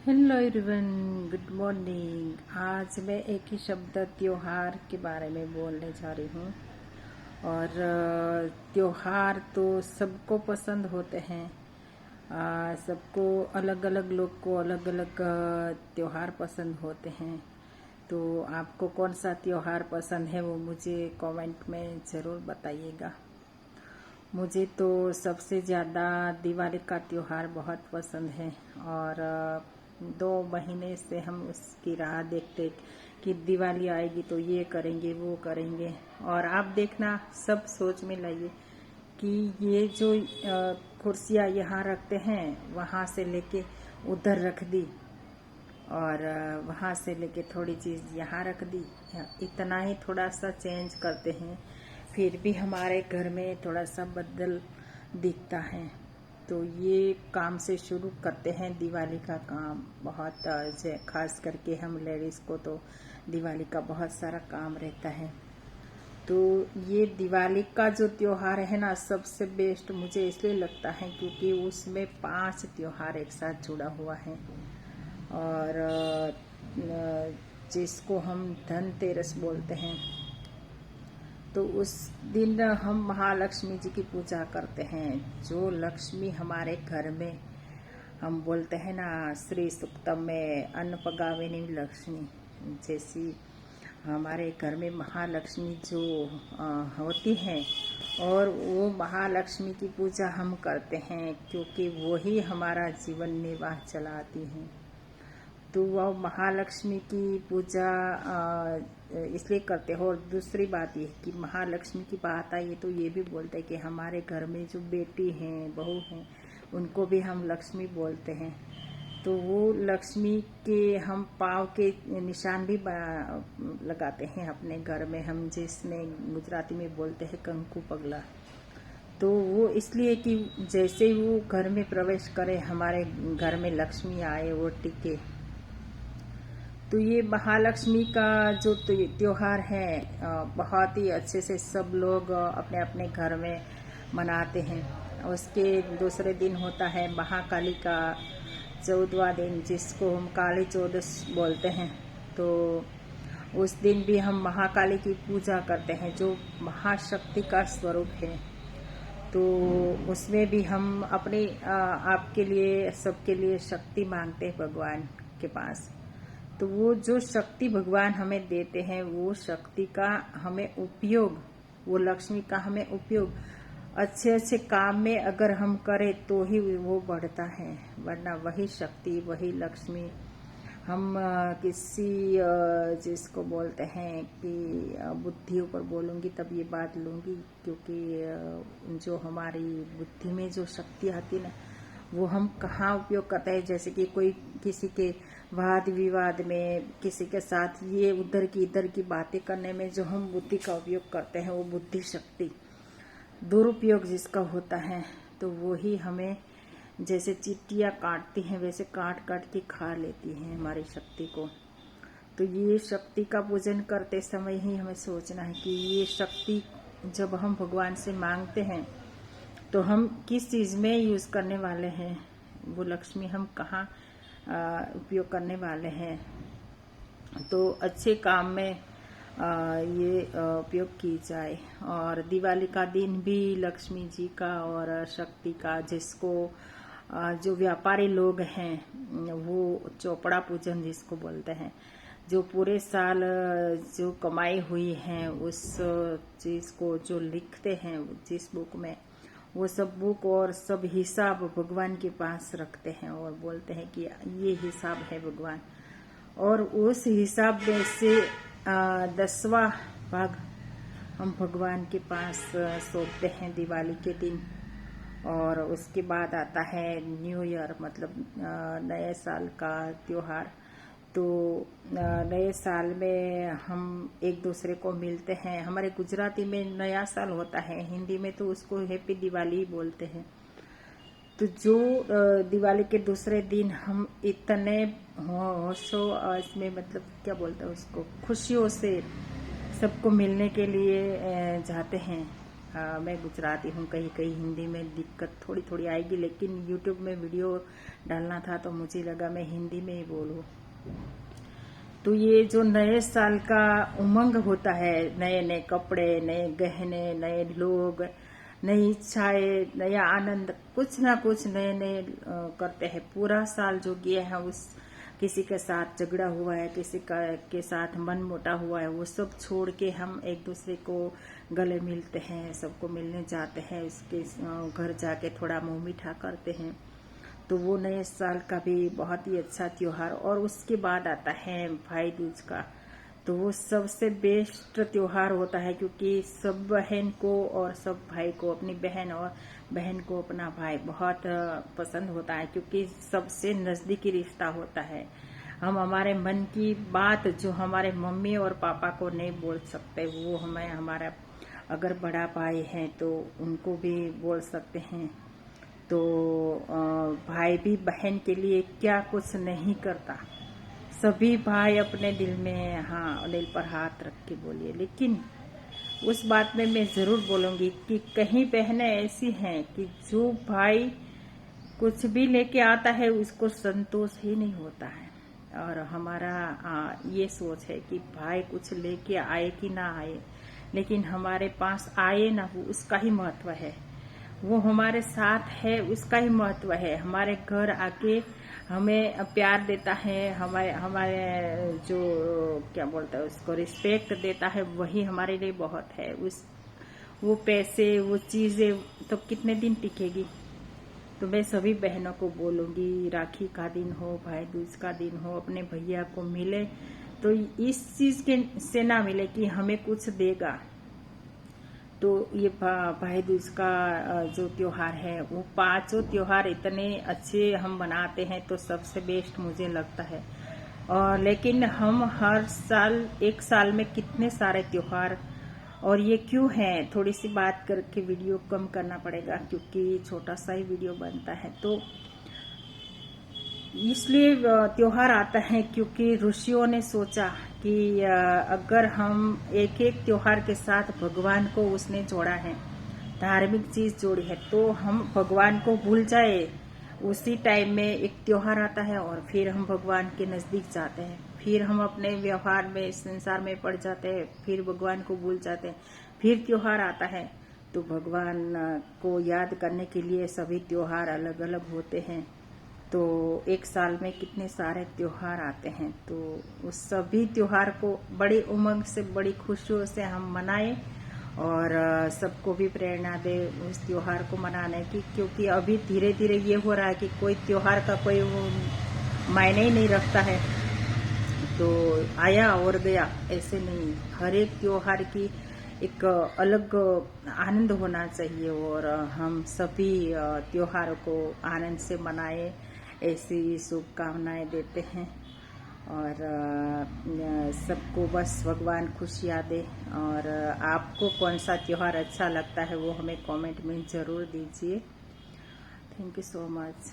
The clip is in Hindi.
Hello everyone, good morning. आज मैं एक ही शब्द त्योहार के बारे में बोलने जा रही हूँ। और त्योहार तो सबको पसंद होते हैं। सबको अलग अलग लोग को अलग अलग त्योहार पसंद होते हैं। तो आपको कौन सा त्योहार पसंद है वो मुझे कमेंट में ज़रूर बताइएगा। मुझे तो सबसे ज़्यादा दिवाली का त्योहार बहुत पसंद है। और 2 महीने से हम उसकी राह देखते कि दिवाली आएगी तो ये करेंगे वो करेंगे। और आप देखना, सब सोच में लाइए कि ये जो कुर्सियाँ यहाँ रखते हैं वहाँ से लेके उधर रख दी, और वहाँ से लेके थोड़ी चीज़ यहाँ रख दी। इतना ही थोड़ा सा चेंज करते हैं, फिर भी हमारे घर में थोड़ा सा बदल दिखता है। तो ये काम से शुरू करते हैं दिवाली का काम। बहुत खास करके हम लेडीज़ को तो दिवाली का बहुत सारा काम रहता है। तो ये दिवाली का जो त्योहार है ना, सबसे बेस्ट मुझे इसलिए लगता है क्योंकि उसमें 5 त्योहार एक साथ जुड़ा हुआ है। और जिसको हम धनतेरस बोलते हैं, तो उस दिन हम महालक्ष्मी जी की पूजा करते हैं। जो लक्ष्मी हमारे घर में, हम बोलते हैं ना श्री सूक्तम में, अन्नपगामिनी लक्ष्मी, जैसी हमारे घर में महालक्ष्मी जो होती हैं, और वो महालक्ष्मी की पूजा हम करते हैं क्योंकि वही हमारा जीवन निर्वाह चलाती हैं। तो वह महालक्ष्मी की पूजा इसलिए करते हो। और दूसरी बात ये कि महालक्ष्मी की बात आई तो ये भी बोलते हैं कि हमारे घर में जो बेटी हैं, बहू हैं, उनको भी हम लक्ष्मी बोलते हैं। तो वो लक्ष्मी के हम पाँव के निशान भी लगाते हैं अपने घर में, हम जिसने गुजराती में बोलते हैं कंकु पगला। तो वो इसलिए कि जैसे ही वो घर में प्रवेश करे, हमारे घर में लक्ष्मी आए, वो टिके। तो ये महालक्ष्मी का जो त्योहार है, बहुत ही अच्छे से सब लोग अपने अपने घर में मनाते हैं। उसके दूसरे दिन होता है महाकाली का 14वां दिन, जिसको हम काली चौदस बोलते हैं। तो उस दिन भी हम महाकाली की पूजा करते हैं, जो महाशक्ति का स्वरूप है। तो उसमें भी हम अपने आपके लिए, सबके लिए शक्ति मांगते हैं भगवान के पास। तो वो जो शक्ति भगवान हमें देते हैं, वो शक्ति का हमें उपयोग, वो लक्ष्मी का हमें उपयोग अच्छे अच्छे काम में अगर हम करें तो ही वो बढ़ता है। वरना वही शक्ति, वही लक्ष्मी हम किसी जिसको बोलते हैं कि बुद्धि ऊपर बोलूँगी तब ये बात लूँगी, क्योंकि जो हमारी बुद्धि में जो शक्ति आती ना, वो हम कहाँ उपयोग करते हैं। जैसे कि कोई किसी के वाद विवाद में, किसी के साथ ये उधर की इधर की बातें करने में जो हम बुद्धि का उपयोग करते हैं, वो बुद्धि शक्ति दुरुपयोग जिसका होता है, तो वो ही हमें जैसे चींटियाँ काटती हैं वैसे काट काट के खा लेती हैं हमारी शक्ति को। तो ये शक्ति का पूजन करते समय ही हमें सोचना है कि ये शक्ति जब हम भगवान से मांगते हैं तो हम किस चीज़ में यूज़ करने वाले हैं, वो लक्ष्मी हम कहाँ उपयोग करने वाले हैं। तो अच्छे काम में ये उपयोग की जाए। और दिवाली का दिन भी लक्ष्मी जी का और शक्ति का, जिसको जो व्यापारी लोग हैं वो चौपड़ा पूजन जिसको बोलते हैं, जो पूरे साल जो कमाई हुई है उस चीज़ को जो लिखते हैं जिस बुक में, वो सब बुक और सब हिसाब भगवान के पास रखते हैं और बोलते हैं कि ये हिसाब है भगवान। और उस हिसाब में से 10वां भाग हम भगवान के पास सौंपते हैं दिवाली के दिन। और उसके बाद आता है न्यू ईयर, मतलब नए साल का त्योहार। तो नए साल में हम एक दूसरे को मिलते हैं। हमारे गुजराती में नया साल होता है, हिंदी में तो उसको हैप्पी दिवाली बोलते हैं। तो जो दिवाली के दूसरे दिन हम इतने होशो इसमें, मतलब क्या बोलते हैं उसको, खुशियों से सबको मिलने के लिए जाते हैं। मैं गुजराती हूँ, कहीं कहीं हिंदी में दिक्कत थोड़ी थोड़ी आएगी, लेकिन यूट्यूब में वीडियो डालना था तो मुझे लगा मैं हिंदी में ही बोलूँ। तो ये जो नए साल का उमंग होता है, नए नए कपड़े, नए गहने, नए लोग, नई इच्छाएं, नया आनंद, कुछ ना कुछ नए नए करते हैं। पूरा साल जो गया है, उस किसी के साथ झगड़ा हुआ है, किसी का के साथ मन मोटा हुआ है, वो सब छोड़ के हम एक दूसरे को गले मिलते हैं, सबको मिलने जाते हैं, उसके घर जाके थोड़ा मुंह मीठा करते हैं। तो वो नए साल का भी बहुत ही अच्छा त्योहार। और उसके बाद आता है भाई दूज का, तो वो सबसे बेस्ट त्योहार होता है, क्योंकि सब बहन को और सब भाई को, अपनी बहन और बहन को अपना भाई बहुत पसंद होता है, क्योंकि सबसे नजदीकी रिश्ता होता है। हम हमारे मन की बात जो हमारे मम्मी और पापा को नहीं बोल सकते, वो हमें हमारा अगर बड़ा भाई है तो उनको भी बोल सकते हैं। तो भाई भी बहन के लिए क्या कुछ नहीं करता। सभी भाई अपने दिल में, हाँ, दिल पर हाथ रख के बोलिए। लेकिन उस बात में मैं जरूर बोलूंगी कि कहीं बहनें ऐसी हैं कि जो भाई कुछ भी लेके आता है उसको संतोष ही नहीं होता है। और हमारा ये सोच है कि भाई कुछ लेके आए कि ना आए, लेकिन हमारे पास आए ना, वो उसका ही महत्व है। वो हमारे साथ है, उसका ही महत्व है। हमारे घर आके हमें प्यार देता है, हमारे हमारे जो क्या बोलता है उसको रिस्पेक्ट देता है, वही हमारे लिए बहुत है। वो पैसे, वो चीजें तो कितने दिन टिकेगी। तो मैं सभी बहनों को बोलूंगी, राखी का दिन हो, भाई दूज का दिन हो, अपने भैया को मिले तो इस चीज के से ना मिले कि हमें कुछ देगा। तो ये भाई दूज का जो त्योहार है, वो पांचों त्योहार इतने अच्छे हम बनाते हैं, तो सबसे बेस्ट मुझे लगता है। और लेकिन हम हर साल, एक साल में कितने सारे त्योहार, और ये क्यों है, थोड़ी सी बात करके वीडियो कम करना पड़ेगा, क्योंकि छोटा सा ही वीडियो बनता है। तो इसलिए त्योहार आता है क्योंकि ऋषियों ने सोचा कि अगर हम एक एक त्योहार के साथ भगवान को उसने जोड़ा है, धार्मिक चीज जोड़ी है, तो हम भगवान को भूल जाए। उसी टाइम में एक त्योहार आता है और फिर हम भगवान के नजदीक जाते हैं, फिर हम अपने व्यवहार में, संसार में पड़ जाते हैं, फिर भगवान को भूल जाते हैं, फिर त्योहार आता है। तो भगवान को याद करने के लिए सभी त्योहार अलग अलग होते हैं। तो एक साल में कितने सारे त्योहार आते हैं, तो उस सभी त्योहार को बड़ी उमंग से, बड़ी खुशियों से हम मनाएं और सबको भी प्रेरणा दे उस त्योहार को मनाने की। क्योंकि अभी धीरे धीरे ये हो रहा है कि कोई त्योहार का कोई मायने ही नहीं रखता है, तो आया और गया, ऐसे नहीं। हर एक त्योहार की एक अलग आनंद होना चाहिए, और हम सभी त्योहारों को आनंद से मनाएं, ऐसी शुभकामनाएं देते हैं। और सबको बस भगवान खुशियाँ दे। और आपको कौन सा त्योहार अच्छा लगता है वो हमें कमेंट में ज़रूर दीजिए। Thank you so much.